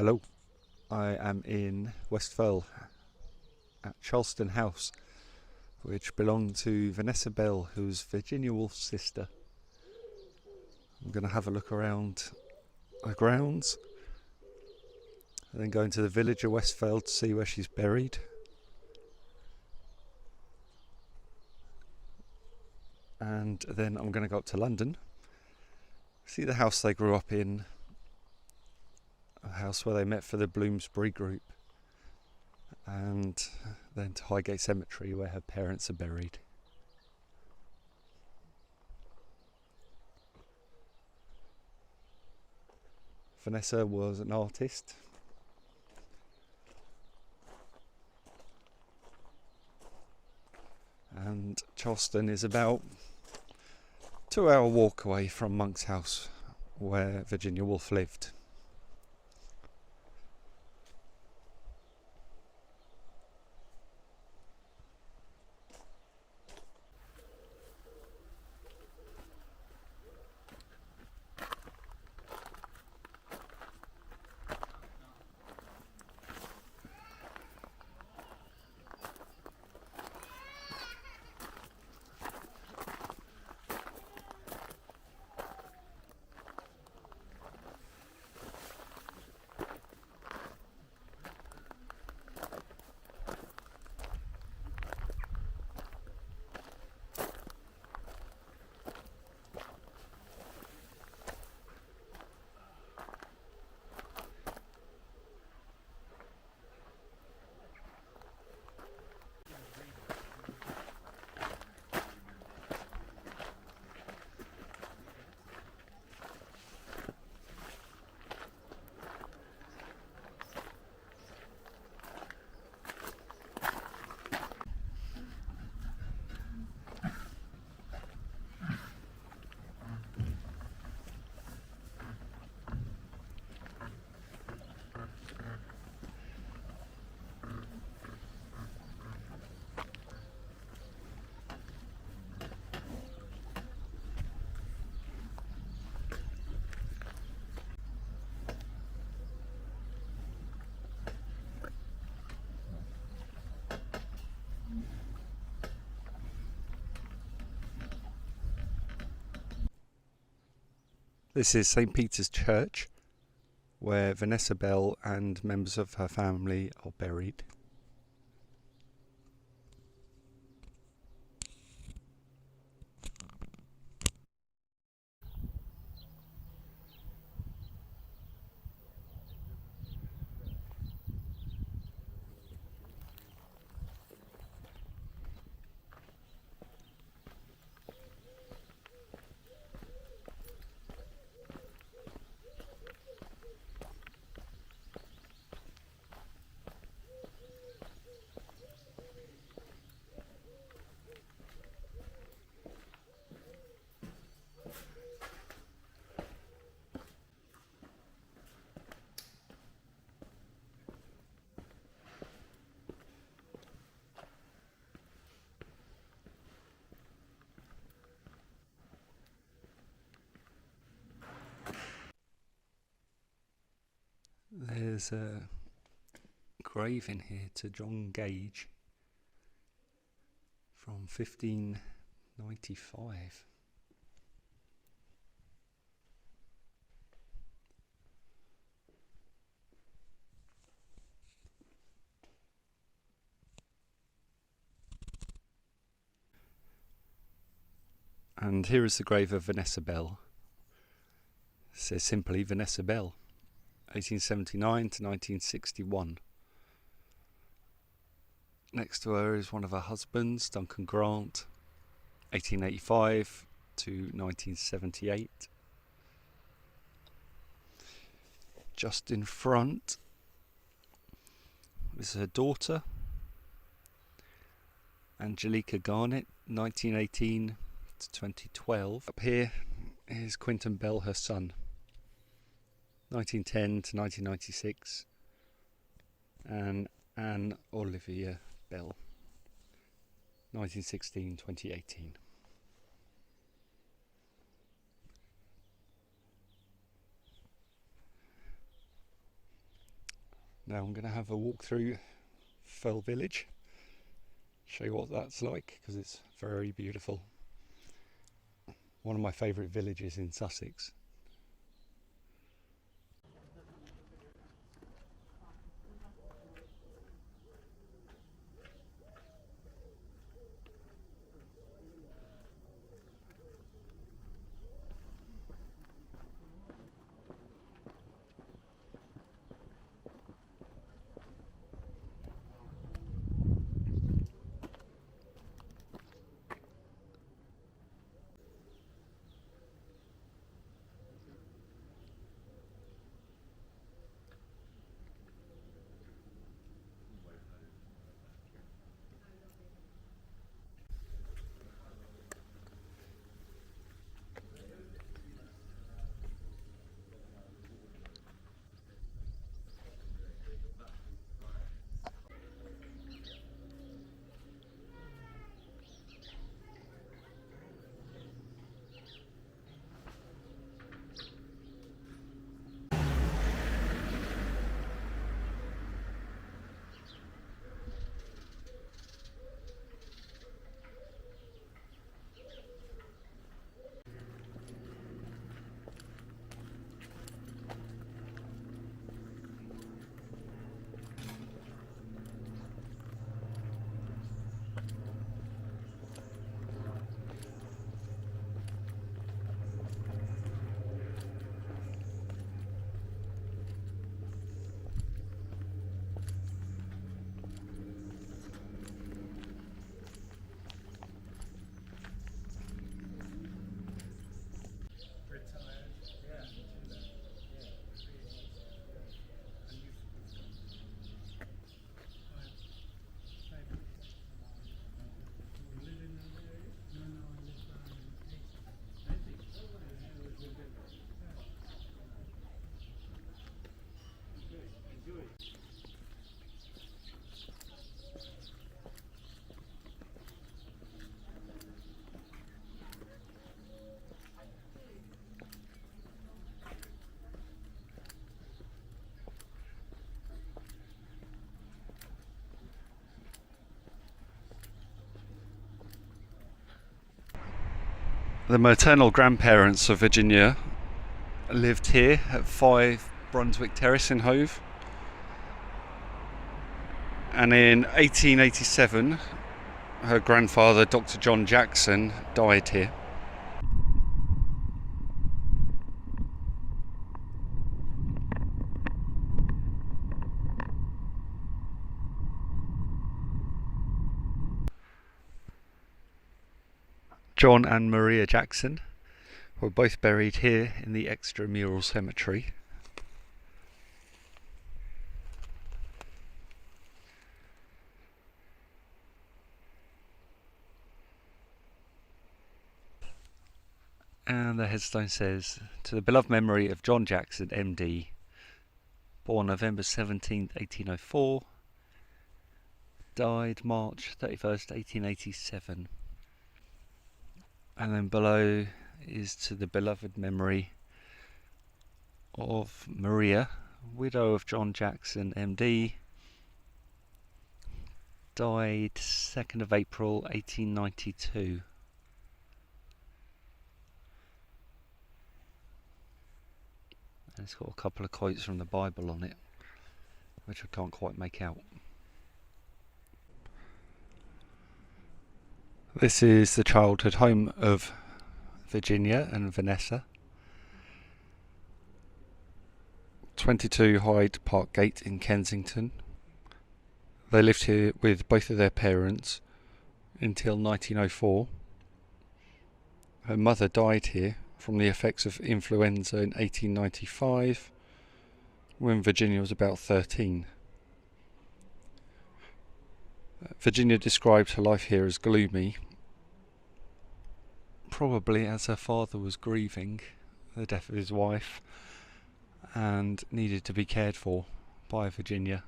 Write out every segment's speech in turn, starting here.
Hello, I am in Westphal at Charleston House, which belonged to Vanessa Bell, who's Virginia Woolf's sister. I'm going to have a look around the grounds and then go into the village of Westphal to see where she's buried. And then I'm going to go up to London, see the house they grew up in, a house where they met for the Bloomsbury group, and then to Highgate Cemetery where her parents are buried. Vanessa was an artist, and Charleston is about 2-hour walk away from Monk's house where Virginia Woolf lived. This is St. Peter's Church, where Vanessa Bell and members of her family are buried. There's a grave in here to John Gage from 1595. And here is the grave of Vanessa Bell. It says simply Vanessa Bell, 1879 to 1961. Next to her is one of her husbands, Duncan Grant, 1885 to 1978. Just in front is her daughter, Angelica Garnett, 1918 to 2012. Up here is Quinton Bell, her son, 1910 to 1996, and Anne Olivia Bell, 1916-2018. Now I'm going to have a walk through Fell Village, show you what that's like, because it's very beautiful. One of my favourite villages in Sussex. The maternal grandparents of Virginia lived here at 5 Brunswick Terrace in Hove, and in 1887 her grandfather, Dr. John Jackson, died here. John and Maria Jackson were both buried here in the extramural cemetery. And the headstone says, "To the beloved memory of John Jackson, MD, born November 17th, 1804, died March 31st, 1887. And then below is to the beloved memory of Maria, widow of John Jackson, MD, died 2nd of April 1892. And it's got a couple of quotes from the Bible on it, which I can't quite make out. This is the childhood home of Virginia and Vanessa. 22 Hyde Park Gate in Kensington. They lived here with both of their parents until 1904. Her mother died here from the effects of influenza in 1895, when Virginia was about 13. Virginia described her life here as gloomy, probably as her father was grieving the death of his wife and needed to be cared for by Virginia.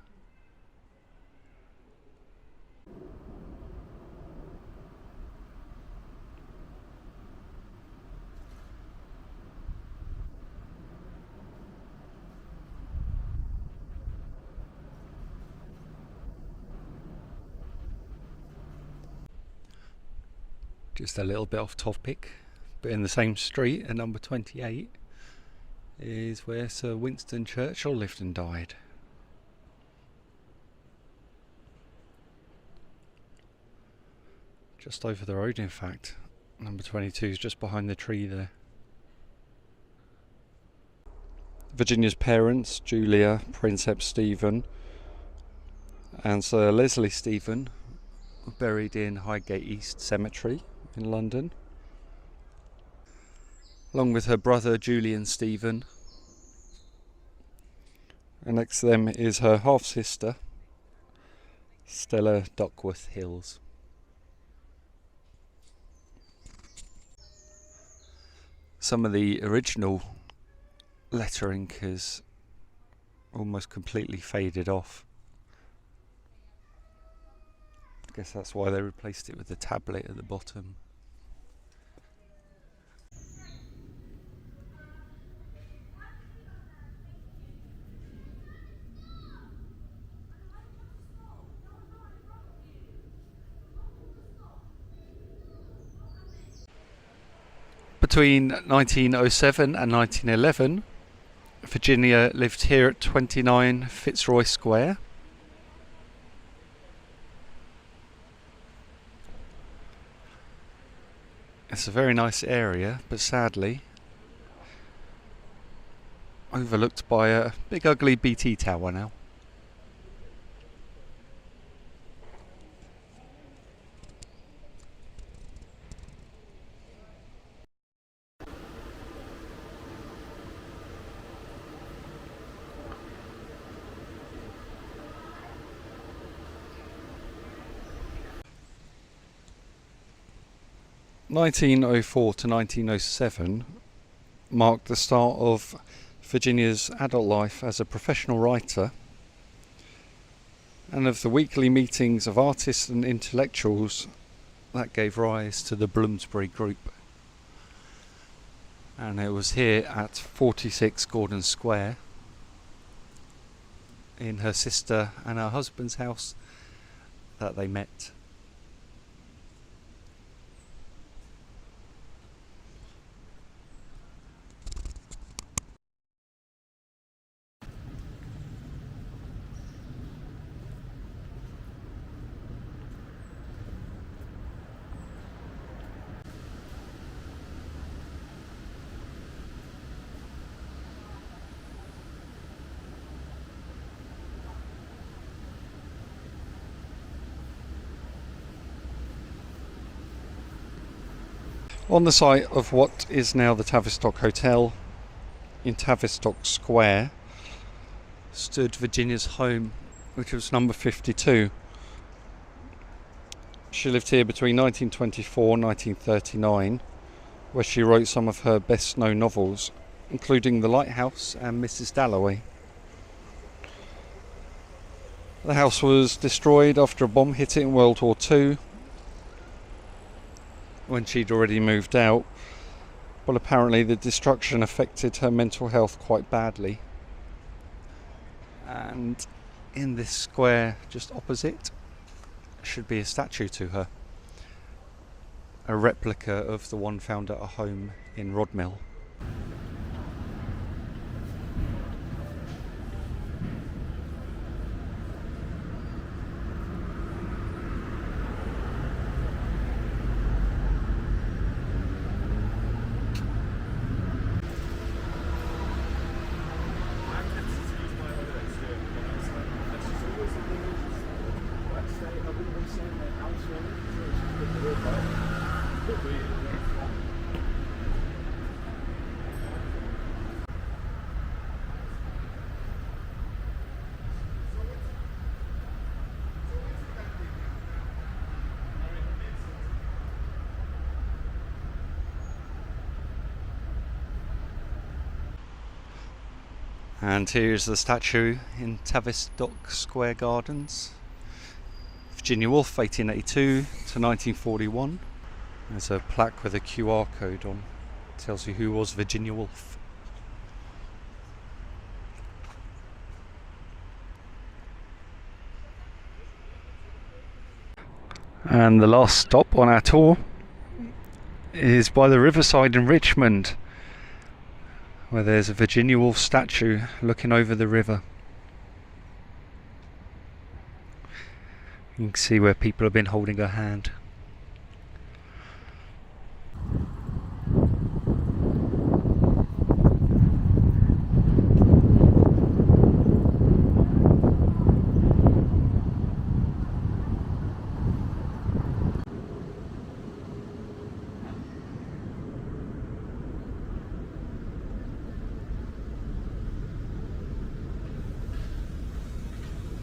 Just a little bit off topic, but in the same street at number 28 is where Sir Winston Churchill lived and died. Just over the road, in fact. Number 22 is just behind the tree there. Virginia's parents, Julia, Princeps Stephen and Sir Leslie Stephen, were buried in Highgate East Cemetery in London, along with her brother Julian Stephen. And next to them is her half-sister, Stella Duckworth Hills. Some of the original lettering has almost completely faded off. I guess that's why they replaced it with the tablet at the bottom. Between 1907 and 1911, Virginia lived here at 29 Fitzroy Square. It's a very nice area, but sadly overlooked by a big ugly BT tower now. (1904 to 1907) marked the start of Virginia's adult life as a professional writer, and of the weekly meetings of artists and intellectuals that gave rise to the Bloomsbury group. And it was here at 46 Gordon Square, in her sister and her husband's house, that they met. On the site of what is now the Tavistock Hotel in Tavistock Square stood Virginia's home, which was number 52. She lived here between 1924 and 1939, where she wrote some of her best known novels, including The Lighthouse and Mrs. Dalloway. The house was destroyed after a bomb hit it in World War II, when she'd already moved out, but apparently the destruction affected her mental health quite badly. And in this square just opposite should be a statue to her, a replica of the one found at a home in Rodmill. And here's the statue in Tavistock Square Gardens. Virginia Woolf, 1882 to 1941. There's a plaque with a QR code on. It tells you who was Virginia Woolf. And the last stop on our tour is by the riverside in Richmond, where there's a Virginia Woolf statue looking over the river. You can see where people have been holding her hand.